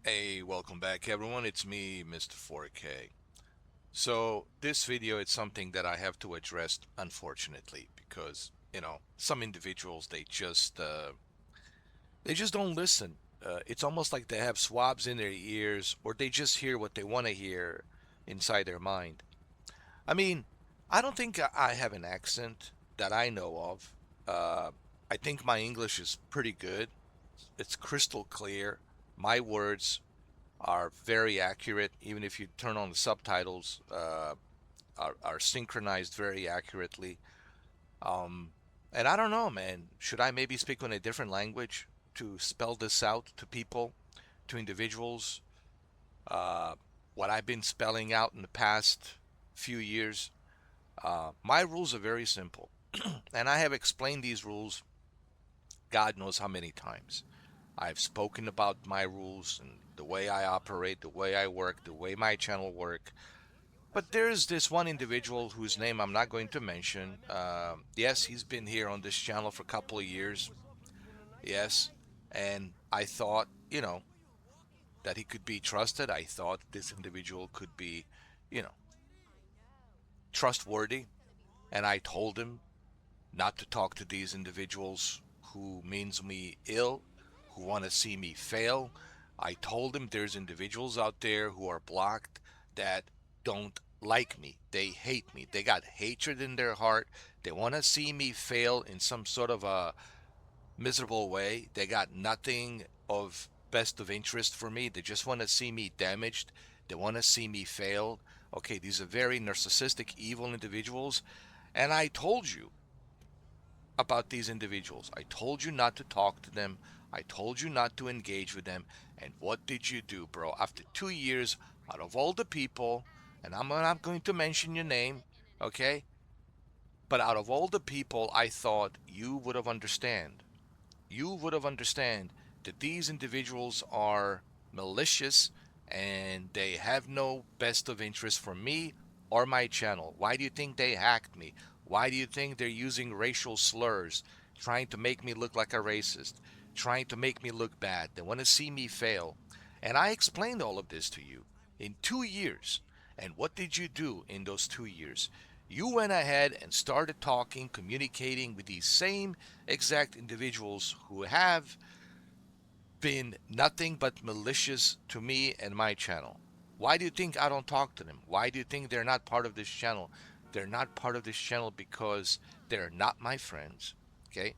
Hey, welcome back everyone. It's me, Mr. 4K. So this video is something that I have to address, unfortunately, because some individuals they just don't listen. It's almost like they have swabs in their ears, or they just hear what they want to hear inside their mind. I mean, I don't think I have an accent that I know of. I think my English is pretty good. It's crystal clear. My words are very accurate. Even if you turn on the subtitles, are synchronized very accurately. Um, and I don't know, man. Should I maybe speak in a different language to spell this out to people, to individuals? Uh, what I've been spelling out in the past few years. My rules are very simple, and I have explained these rules God knows how many times. I've spoken about my rules and the way I operate, the way I work, the way my channel work. But there's this one individual whose name I'm not going to mention. Yes, he's been here on this channel for a couple of years. Yes. And I thought, that he could be trusted. I thought this individual could be, you know, trustworthy. And I told him not to talk to these individuals who means me ill, who want to see me fail. I told him there's individuals out there who are blocked that don't like me. They hate me. They got hatred in their heart. They want to see me fail in some sort of a miserable way. They got nothing of best of interest for me. They just want to see me damaged. They want to see me fail. Okay, these are very narcissistic, evil individuals. And I told you about these individuals. I told you not to talk to them. I told you not to engage with them. And what did you do, bro? After 2 years, out of all the people, and I'm not going to mention your name, okay? But out of all the people, I thought you would have understand. You would have understand that these individuals are malicious and they have no best of interest for me or my channel. Why do you think they hacked me? Why do you think they're using racial slurs, trying to make me look like a racist, trying to make me look bad? They want to see me fail. And I explained all of this to you in 2 years. And what did you do in those 2 years? You went ahead and started talking, communicating with these same exact individuals who have been nothing but malicious to me and my channel. Why do you think I don't talk to them? Why do you think they're not part of this channel? They're not part of this channel because they're not my friends. Okay?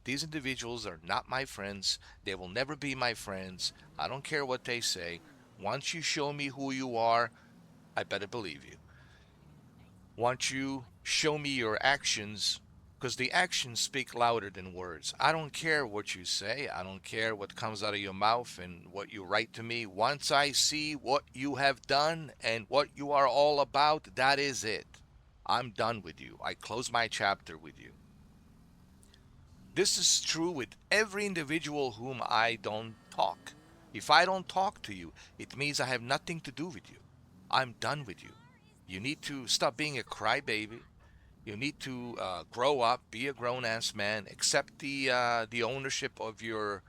These individuals are not my friends. They will never be my friends. I don't care what they say. Once you show me who you are, I better believe you. Once you show me your actions, because the actions speak louder than words. I don't care what you say. I don't care what comes out of your mouth and what you write to me. Once I see what you have done and what you are all about, that is it. I'm done with you. I close my chapter with you. This is true with every individual whom I don't talk. If I don't talk to you, it means I have nothing to do with you. I'm done with you. You need to stop being a crybaby. You need to grow up, be a grown ass man, accept the ownership of your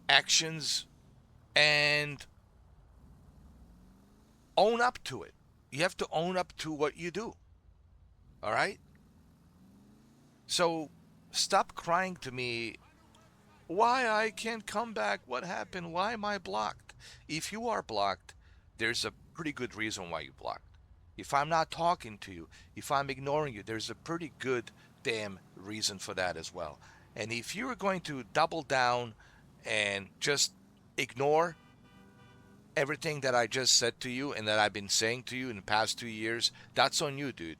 actions, and own up to it. You have to own up to what you do. All right. So stop crying to me. Why I can't come back? What happened? Why am I blocked? If you are blocked, there's a pretty good reason why you blocked. If I'm not talking to you, if I'm ignoring you, there's a pretty good damn reason for that as well. And if you're going to double down and just ignore everything that I just said to you and that I've been saying to you in the past 2 years, that's on you, dude.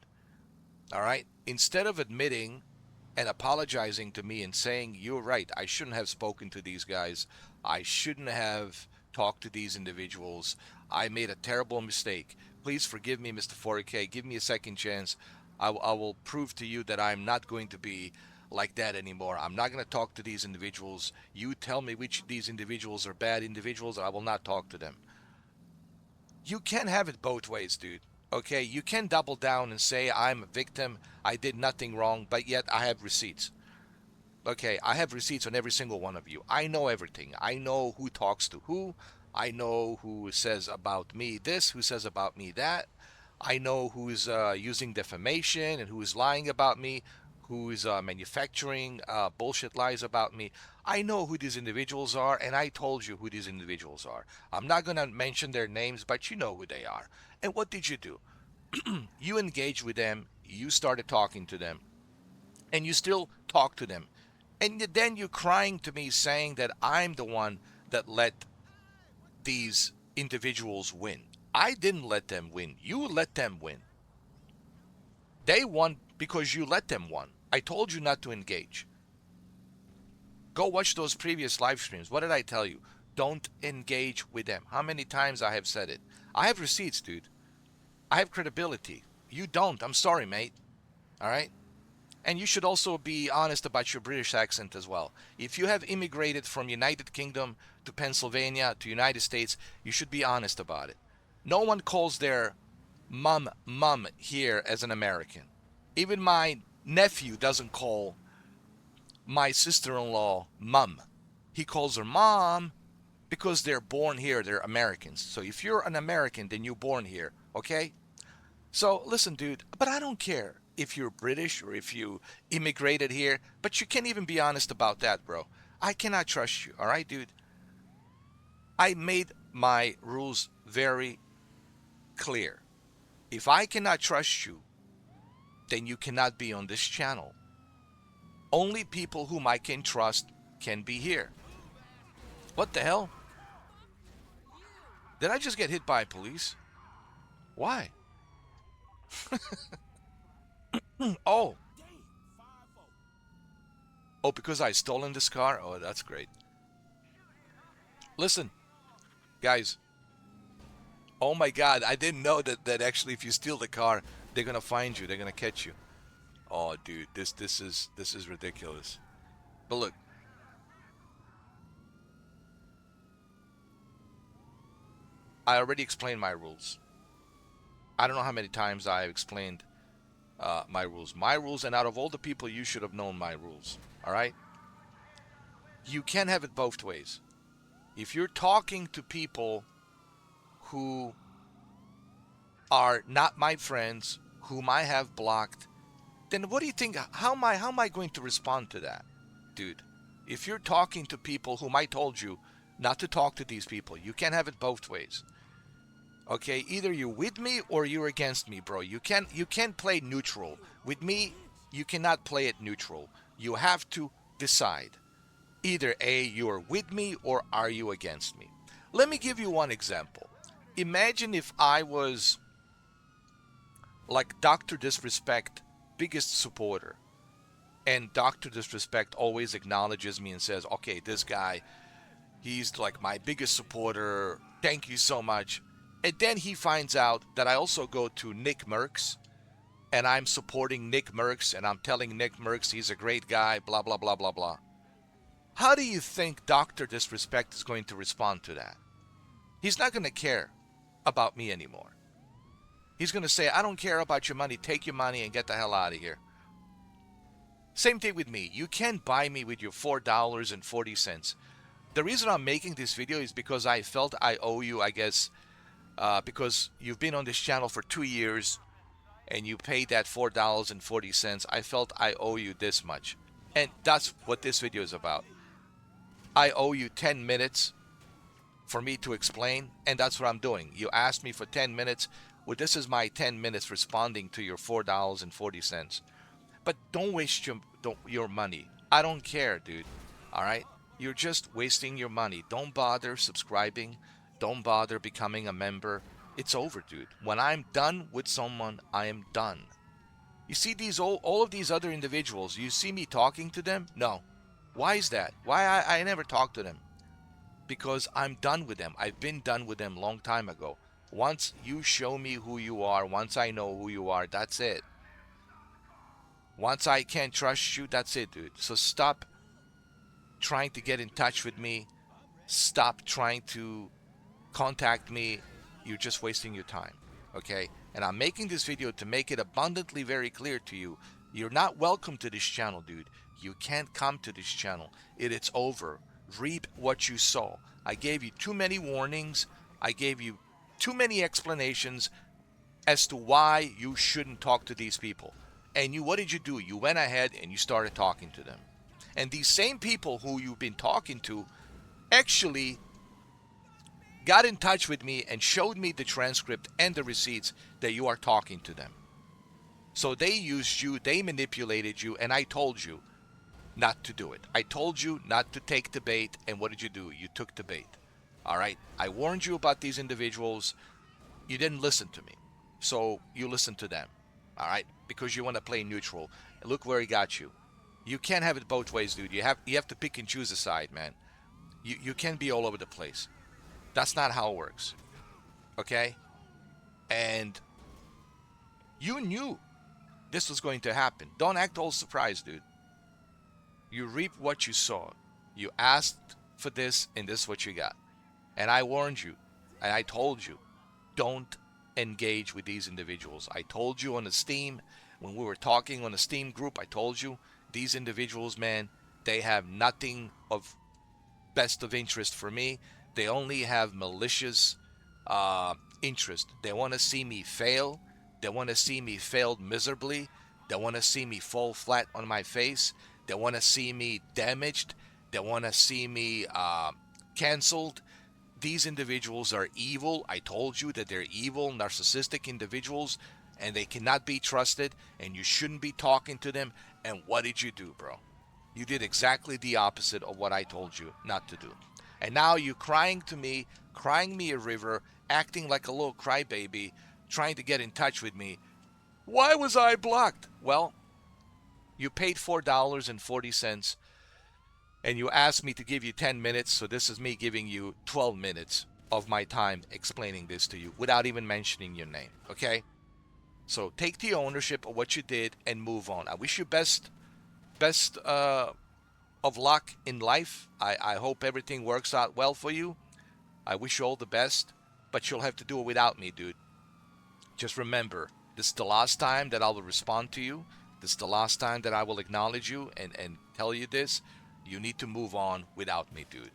All right? Instead of admitting and apologizing to me and saying, you're right, I shouldn't have spoken to these guys. I shouldn't have talked to these individuals. I made a terrible mistake. Please forgive me, Mr. 4K. Give me a second chance. I will prove to you that I'm not going to be like that anymore. I'm not going to talk to these individuals. You tell me which of these individuals are bad individuals, I will not talk to them. You can't have it both ways, dude. Okay, you can double down and say I'm a victim, I did nothing wrong, but yet I have receipts. Okay, I have receipts on every single one of you. I know everything. I know who talks to who. I know who says about me this, who says about me that. I know who's using defamation and who is lying about me, who is manufacturing bullshit lies about me. I know who these individuals are, and I told you who these individuals are. I'm not going to mention their names, but you know who they are. And what did you do? You engaged with them, you started talking to them, and you still talk to them. And then you're crying to me saying that I'm the one that let these individuals win. I didn't let them win. You let them win. They won because you let them win. I told you not to engage. Go watch those previous live streams. What did I tell you? Don't engage with them. How many times I have said it? I have receipts, dude. I have credibility. You don't. I'm sorry, mate. All right? And you should also be honest about your British accent as well. If you have immigrated from United Kingdom to Pennsylvania to United States, you should be honest about it. No one calls their mum here as an American. Even my nephew doesn't call my sister-in-law mum. He calls her mom because they're born here, they're Americans. So if you're an American, then you're born here, okay? So listen, dude, but I don't care if you're British or if you immigrated here, but you can't even be honest about that, bro. I cannot trust you, all right, dude? I made my rules very clear. If I cannot trust you, then you cannot be on this channel. Only people whom I can trust can be here. What the hell? Did I just get hit by police? Why? Oh. Oh, because I stolen this car? Oh, that's great. Listen, guys. Oh my God, I didn't know that actually if you steal the car, they're gonna find you. They're gonna catch you. Oh, dude, this is ridiculous. But look, I already explained my rules. I don't know how many times I've explained my rules. My rules, and out of all the people, you should have known my rules. All right? You can't have it both ways. If you're talking to people who are not my friends, whom I have blocked, then what do you think? How am I going to respond to that, dude? If you're talking to people whom I told you not to talk to these people, you can't have it both ways. Okay, either you're with me or you're against me, bro. You can't play neutral. With me, you cannot play it neutral. You have to decide. Either A, you're with me or are you against me? Let me give you one example. Imagine if I was like Dr. Disrespect, biggest supporter, and Dr. Disrespect always acknowledges me and says, okay, this guy, he's like my biggest supporter. Thank you so much. And then he finds out that I also go to Nick Merckx and I'm supporting Nick Merckx and I'm telling Nick Merckx he's a great guy, blah, blah, blah, blah, blah. How do you think Dr. Disrespect is going to respond to that? He's not going to care about me anymore. He's going to say, I don't care about your money. Take your money and get the hell out of here. Same thing with me. You can't buy me with your $4.40. The reason I'm making this video is because I felt I owe you, I guess, because you've been on this channel for 2 years and you paid that $4.40. I felt I owe you this much. And that's what this video is about. I owe you 10 minutes for me to explain, and that's what I'm doing. You asked me for 10 minutes. Well, this is my 10 minutes responding to your $4.40. But don't waste your money. I don't care, dude. All right? You're just wasting your money. Don't bother subscribing. Don't bother becoming a member. It's over, dude. When I'm done with someone, I am done. You see these all of these other individuals, you see me talking to them? No. Why is that? Why I never talk to them? Because I'm done with them. I've been done with them a long time ago. Once you show me who you are, once I know who you are, that's it. Once I can't trust you, that's it, dude. So stop trying to get in touch with me. Stop trying to contact me. You're just wasting your time, okay? And I'm making this video to make it abundantly very clear to you. You're not welcome to this channel, dude. You can't come to this channel. It's over. Reap what you sow. I gave you too many warnings. I gave you too many explanations as to why you shouldn't talk to these people. And what did you do? You went ahead and you started talking to them. And these same people who you've been talking to actually got in touch with me and showed me the transcript and the receipts that you are talking to them. So they used you, they manipulated you, and I told you not to do it. I told you not to take the bait, and what did you do? You took the bait. All right? I warned you about these individuals. You didn't listen to me. So you listened to them. All right? Because you want to play neutral. Look where he got you. You can't have it both ways, dude. You have to pick and choose a side, man. You can't be all over the place. That's not how it works. Okay? And you knew this was going to happen. Don't act all surprised, dude. You reap what you sow. You asked for this, and this is what you got. And I warned you, and I told you, don't engage with these individuals. I told you on the Steam, when we were talking on the Steam group, I told you, these individuals, man, they have nothing of best of interest for me. They only have malicious interest. They want to see me fail. They want to see me fail miserably. They want to see me fall flat on my face. They want to see me damaged. They want to see me canceled. These individuals are evil. I told you that they're evil, narcissistic individuals, and they cannot be trusted, and you shouldn't be talking to them. And what did you do, bro? You did exactly the opposite of what I told you not to do. And now you're crying to me, crying me a river, acting like a little crybaby, trying to get in touch with me. Why was I blocked? Well, you paid $4.40 and you asked me to give you 10 minutes, so this is me giving you 12 minutes of my time explaining this to you without even mentioning your name, okay? So take the ownership of what you did and move on. I wish you best of luck in life. I hope everything works out well for you. I wish you all the best, but you'll have to do it without me, dude. Just remember, this is the last time that I will respond to you. This is the last time that I will acknowledge you and tell you this. You need to move on without me, dude.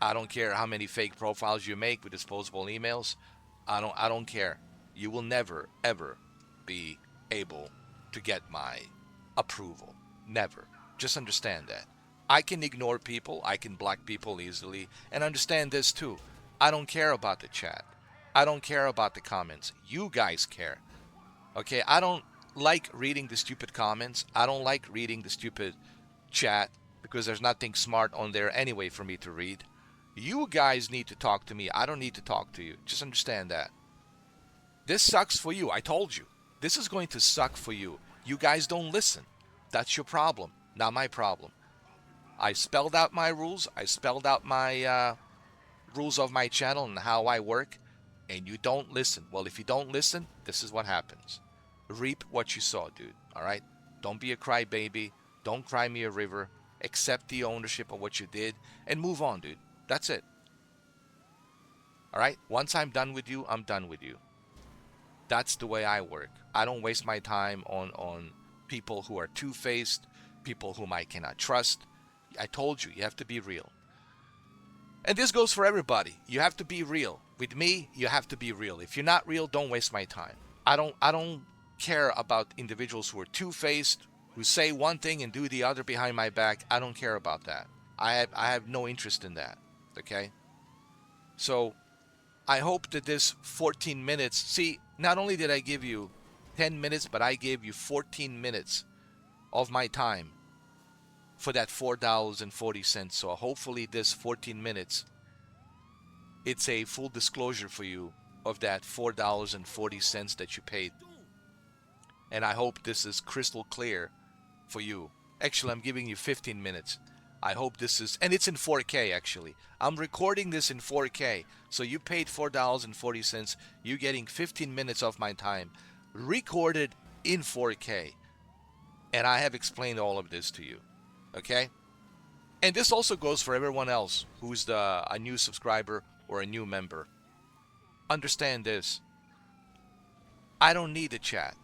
I don't care how many fake profiles you make with disposable emails. I don't care. You will never, ever be able to get my approval. Never. Just understand that. I can ignore people. I can block people easily. And understand this too. I don't care about the chat. I don't care about the comments. You guys care. Okay? I don't like reading the stupid comments. I don't like reading the stupid chat because there's nothing smart on there anyway for me to read. You guys need to talk to me. I don't need to talk to you. Just understand that. This sucks for you. I told you. This is going to suck for you. You guys don't listen. That's your problem, not my problem. I spelled out my rules. I spelled out my rules of my channel and how I work, and you don't listen. Well, if you don't listen, this is what happens. Reap what you sow, dude. All right? Don't be a crybaby. Don't cry me a river. Accept the ownership of what you did and move on, dude. That's it. All right? Once I'm done with you, I'm done with you. That's the way I work. I don't waste my time on people who are two-faced, people whom I cannot trust. I told you, you have to be real. And this goes for everybody. You have to be real. With me, you have to be real. If you're not real, don't waste my time. I don't care about individuals who are two-faced, who say one thing and do the other behind my back. I don't care about that. I have no interest in that. Okay? So I hope that this 14 minutes, see, not only did I give you 10 minutes, but I gave you 14 minutes of my time for that $4.40. So hopefully this 14 minutes, it's a full disclosure for you of that $4.40 that you paid. And I hope this is crystal clear for you. Actually, I'm giving you 15 minutes. I hope this is, and it's in 4K actually. I'm recording this in 4K. So you paid $4.40. You're getting 15 minutes of my time recorded in 4K. And I have explained all of this to you. Okay? And this also goes for everyone else who's a new subscriber or a new member. Understand this. I don't need a chat.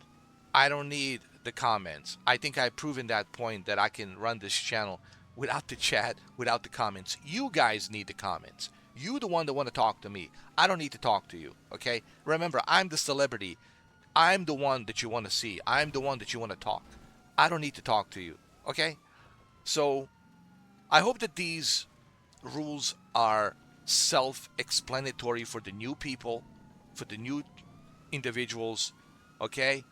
I don't need the comments. I think I've proven that point that I can run this channel without the chat, without the comments. You guys need the comments. You the one that want to talk to me. I don't need to talk to you, okay? Remember, I'm the celebrity. I'm the one that you want to see. I'm the one that you want to talk. I don't need to talk to you, okay? So I hope that these rules are self-explanatory for the new people, for the new individuals, okay?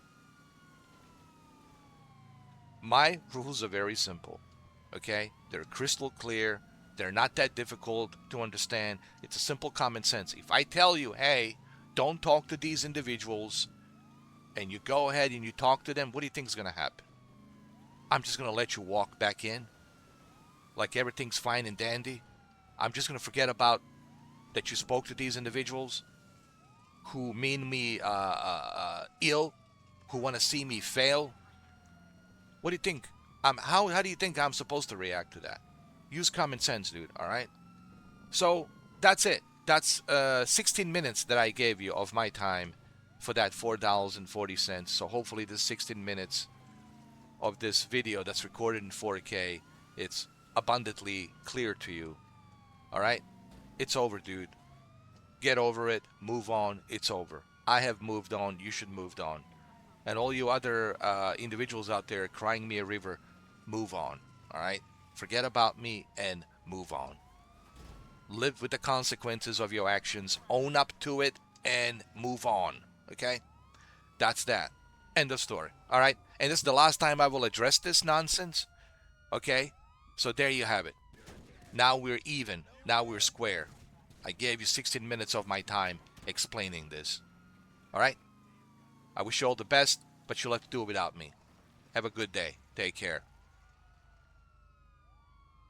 My rules are very simple, okay? They're crystal clear. They're not that difficult to understand. It's a simple common sense. If I tell you, hey, don't talk to these individuals, and you go ahead and you talk to them, what do you think is going to happen? I'm just going to let you walk back in like everything's fine and dandy? I'm just going to forget about that you spoke to these individuals who mean me ill, who want to see me fail? What do you think? How do you think I'm supposed to react to that? Use common sense, dude, all right? So that's it. That's 16 minutes that I gave you of my time for that $4.40. So hopefully this 16 minutes of this video that's recorded in 4K, it's abundantly clear to you. All right? It's over, dude. Get over it. Move on. It's over. I have moved on. You should move on. And all you other individuals out there crying me a river, move on. All right? Forget about me and move on. Live with the consequences of your actions. Own up to it and move on. Okay? That's that. End of story. All right? And this is the last time I will address this nonsense. Okay? So there you have it. Now we're even. Now we're square. I gave you 16 minutes of my time explaining this. All right? I wish you all the best, but you'll have to do it without me. Have a good day. Take care.